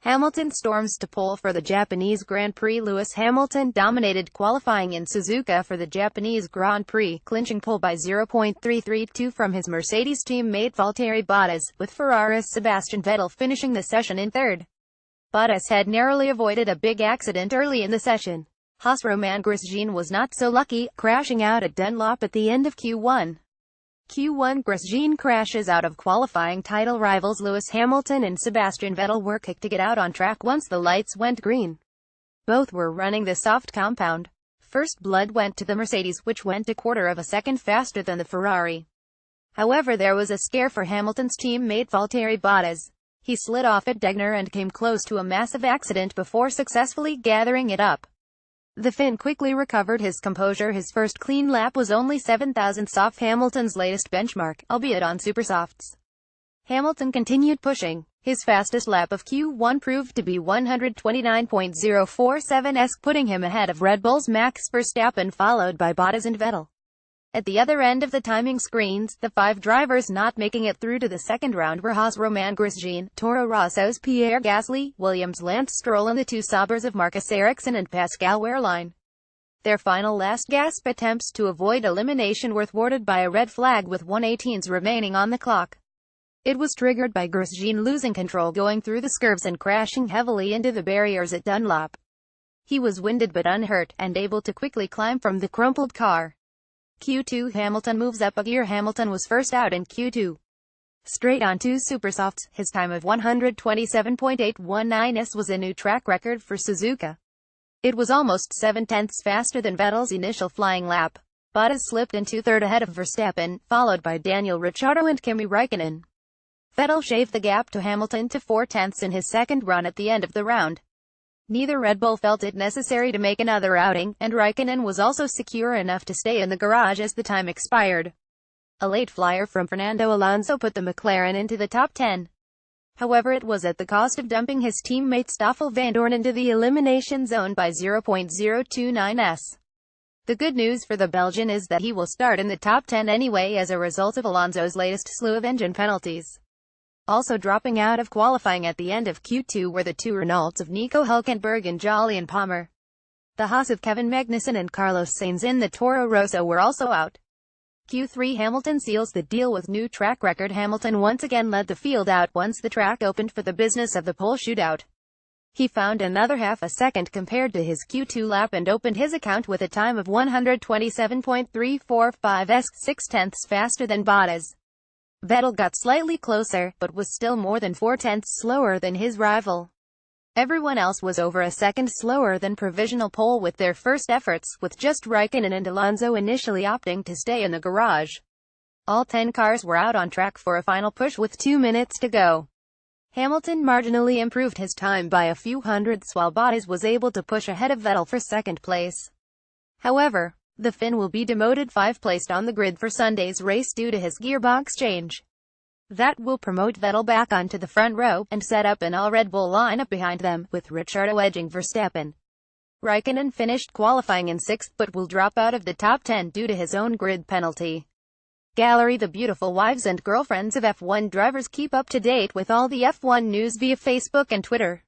Hamilton storms to pole for the Japanese Grand Prix. Lewis Hamilton dominated qualifying in Suzuka for the Japanese Grand Prix, clinching pole by 0.332 from his Mercedes teammate Valtteri Bottas, with Ferrari's Sebastian Vettel finishing the session in third. Bottas had narrowly avoided a big accident early in the session. Haas Romain Grosjean was not so lucky, crashing out at Dunlop at the end of Q1. Grosjean crashes out of qualifying. Title rivals Lewis Hamilton and Sebastian Vettel were kicked to get out on track once the lights went green. Both were running the soft compound. First blood went to the Mercedes, which went a quarter of a second faster than the Ferrari. However, there was a scare for Hamilton's teammate Valtteri Bottas. He slid off at Degner and came close to a massive accident before successfully gathering it up. The Finn quickly recovered his composure. His first clean lap was only 7,000ths off Hamilton's latest benchmark, albeit on supersofts. Hamilton continued pushing. His fastest lap of Q1 proved to be 129.047s, putting him ahead of Red Bull's Max Verstappen, followed by Bottas and Vettel. At the other end of the timing screens, the 5 drivers not making it through to the second round were Haas Romain Grosjean, Toro Rosso's Pierre Gasly, Williams Lance Stroll, and the 2 Saubers of Marcus Ericsson and Pascal Wehrlein. Their final last-gasp attempts to avoid elimination were thwarted by a red flag with 1:18s remaining on the clock. It was triggered by Grosjean losing control going through the curves and crashing heavily into the barriers at Dunlop. He was winded but unhurt, and able to quickly climb from the crumpled car. Q2 Hamilton moves up a gear. Hamilton was first out in Q2. Straight on 2 supersofts, his time of 127.819s was a new track record for Suzuka. It was almost 7/10ths faster than Vettel's initial flying lap. Bottas slipped into third ahead of Verstappen, followed by Daniel Ricciardo and Kimi Raikkonen. Vettel shaved the gap to Hamilton to 4/10ths in his second run at the end of the round. Neither Red Bull felt it necessary to make another outing, and Raikkonen was also secure enough to stay in the garage as the time expired. A late flyer from Fernando Alonso put the McLaren into the top 10. However, it was at the cost of dumping his teammate Stoffel Vandoorne into the elimination zone by 0.029s. The good news for the Belgian is that he will start in the top 10 anyway as a result of Alonso's latest slew of engine penalties. Also dropping out of qualifying at the end of Q2 were the 2 Renaults of Nico Hülkenberg and Jolyon Palmer. The Haas of Kevin Magnussen and Carlos Sainz in the Toro Rosso were also out. Q3 Hamilton seals the deal with new track record. Hamilton once again led the field out once the track opened for the business of the pole shootout. He found another half a second compared to his Q2 lap and opened his account with a time of 127.345s, 6/10ths faster than Bottas. Vettel got slightly closer, but was still more than 4/10ths slower than his rival. Everyone else was over a second slower than provisional pole with their first efforts, with just Raikkonen and Alonso initially opting to stay in the garage. All 10 cars were out on track for a final push with 2 minutes to go. Hamilton marginally improved his time by a few hundredths while Bottas was able to push ahead of Vettel for second place. However, the Finn will be demoted 5 placed on the grid for Sunday's race due to his gearbox change. That will promote Vettel back onto the front row, and set up an all-Red Bull lineup behind them, with Ricciardo edging Verstappen. Raikkonen finished qualifying in 6th but will drop out of the top 10 due to his own grid penalty. Gallery. The beautiful wives and girlfriends of F1 drivers keep up to date with all the F1 news via Facebook and Twitter.